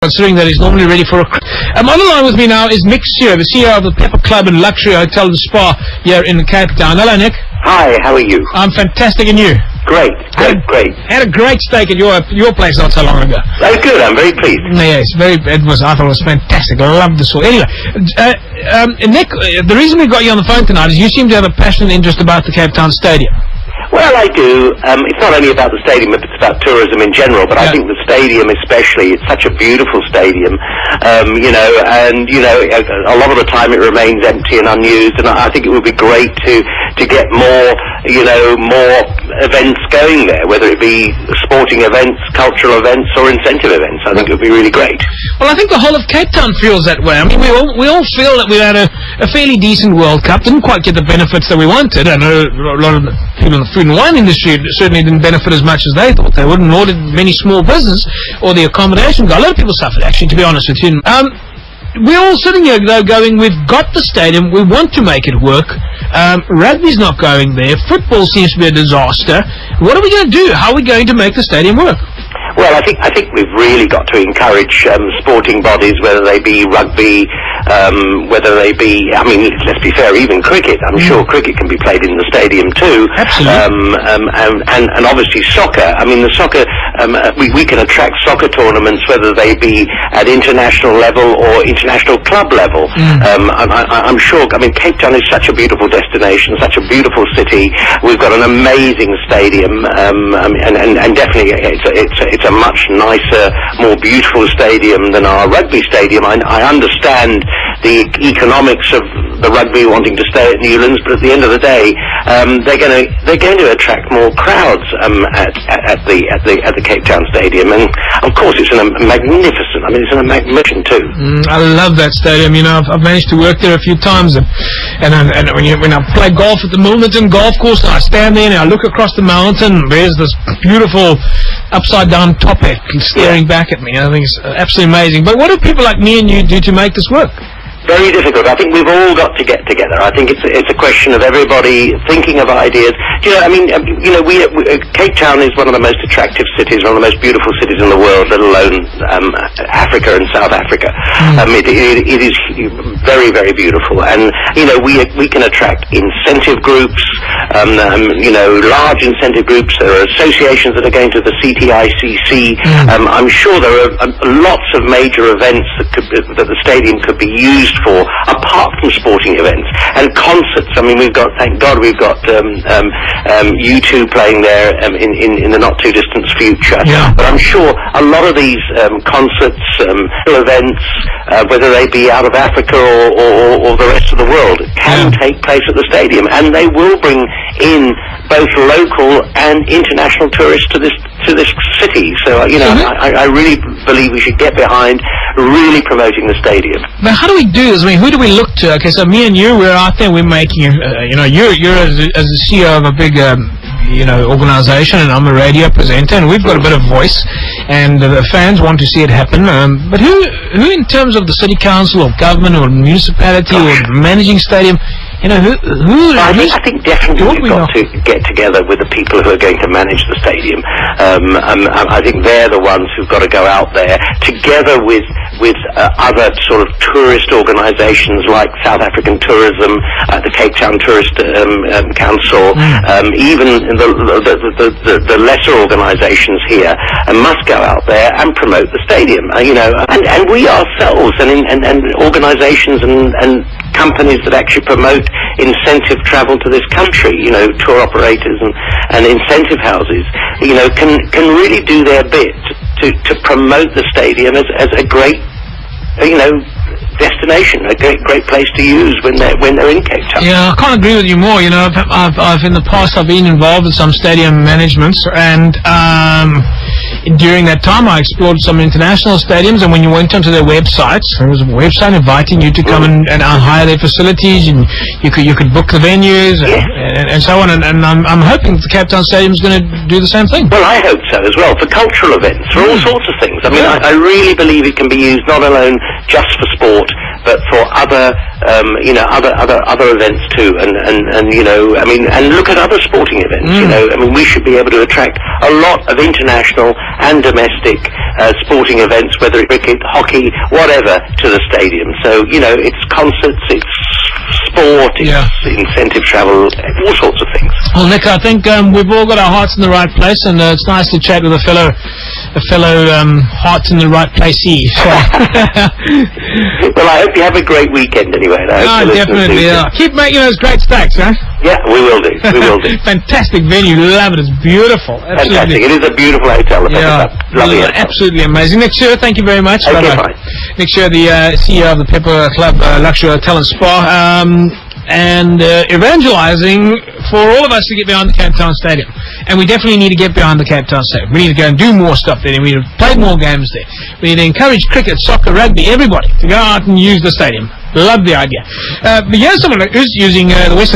considering that he's normally ready for a... on the line with me now is Nick Seewer, the CEO of the Pepper Club and Luxury Hotel and Spa here in Cape Town. Hello, Nick. Hi, how are you? I'm fantastic, and you? Great. I had a great steak at your place not so long ago. Oh, good. I'm very pleased. Yes, I thought it was fantastic. I loved the sauce. Anyway, Nick, the reason we got you on the phone tonight is you seem to have a passionate interest about the Cape Town Stadium. Well, I do. It's not only about the stadium, it's about tourism in general, but I think the stadium especially, it's such a beautiful stadium, a lot of the time it remains empty and unused, and I think it would be great to get more events going there, whether it be sporting events, cultural events, or incentive events. I think it would be really great. Well, I think the whole of Cape Town feels that way. I mean, we all feel that we had a fairly decent World Cup, didn't quite get the benefits that we wanted. I know a lot of the people in the food and wine industry certainly didn't benefit as much as they thought they would, nor did many small business or the accommodation guy. A lot of people suffered, actually, to be honest with you. We're all sitting here, though, going, we've got the stadium, we want to make it work. Rugby's not going there. Football seems to be a disaster. What are we going to do? How are we going to make the stadium work? Well, I think we've really got to encourage sporting bodies, whether they be rugby, whether they be, I mean, let's be fair, even cricket. I'm sure cricket can be played in the stadium too. Absolutely. And obviously soccer. I mean, the soccer, we can attract soccer tournaments, whether they be at international level or international club level. I'm sure, I mean, Cape Town is such a beautiful destination, such a beautiful city. We've got an amazing stadium, and definitely it's a much nicer, more beautiful stadium than our rugby stadium. I understand the economics of the rugby wanting to stay at Newlands, but at the end of the day, they're going to attract more crowds at the Cape Town Stadium, and of course it's magnificent. I mean, it's a magnificent too. I love that stadium. You know, I've managed to work there a few times, and when I play golf at the Milnerton Golf Course, and I stand there and I look across the mountain, there's this beautiful upside down top hat staring back at me. I think it's absolutely amazing. But what do people like me and you do to make this work? Very difficult. I think we've all got to get together. I think it's a question of everybody thinking of ideas. Do you know, I mean, Cape Town is one of the most attractive cities, one of the most beautiful cities in the world, let alone Africa and South Africa. It is very, very beautiful, and we can attract incentive groups, large incentive groups. There are associations that are going to the CTICC. I'm sure there are lots of major events that the stadium could be used for, apart from sporting events and concerts. I mean, thank God we've got U2 playing there in the not too distant future. Yeah. But I'm sure a lot of these concerts, events, whether they be out of Africa or the rest of the world, can take place at the stadium, and they will bring in both local and international tourists to this city. So I really believe we should get behind really promoting the stadium. But how do we do this? I mean, who do we look to? Okay, so me and you, we're out there, we're making, you're as the CEO of a big, organization, and I'm a radio presenter, and we've got a bit of voice, and the fans want to see it happen. But who in terms of the city council or government or municipality or managing stadium, I think definitely we've got to get together with the people who are going to manage the stadium. I think they're the ones who've got to go out there together with other sort of tourist organisations like South African Tourism, the Cape Town Tourist Council, even the lesser organisations here, must go out there and promote the stadium. And we ourselves and organisations and companies that actually promote incentive travel to this country, tour operators and incentive houses, can really do their bit to promote the stadium as a great, destination, a great place to use when they're in Cape Town. Yeah, I can't agree with you more. I've in the past I've been involved in some stadium managements, and during that time I explored some international stadiums, and when you went onto their websites, there was a website inviting you to come and hire their facilities, and you could book the venues and so on, and I'm hoping the Cape Town Stadium is going to do the same thing. Well, I hope so as well, for cultural events, for all sorts of things. I mean, I really believe it can be used not alone just for sport, but for other other events too, and you know, I mean, and look at other sporting events. You know, I mean, we should be able to attract a lot of international and domestic sporting events, whether it's cricket, hockey, whatever, to the stadium. So, you know, it's concerts, it's sport, it's incentive travel, all sorts of things. Well, Nick, I think we've all got our hearts in the right place, and it's nice to chat with a fellow hearts in the right placey. Well, I hope you have a great weekend anyway. Definitely. Keep making those great stacks, huh? Yeah, we will do. We will do. Fantastic venue. Love it. It's beautiful. Absolutely. Fantastic. It is a beautiful hotel. Lovely. Absolutely amazing. Nick Seewer, thank you very much. Okay, fine. Nick Seewer, the CEO of the Pepper Club Luxury Hotel and Spa, and evangelizing for all of us to get behind the Cape Town Stadium. And we definitely need to get behind the Cape Town Stadium. We need to go and do more stuff there. We need to play more games there. We need to encourage cricket, soccer, rugby, everybody to go out and use the stadium. Love the idea. But here's someone who's using the Western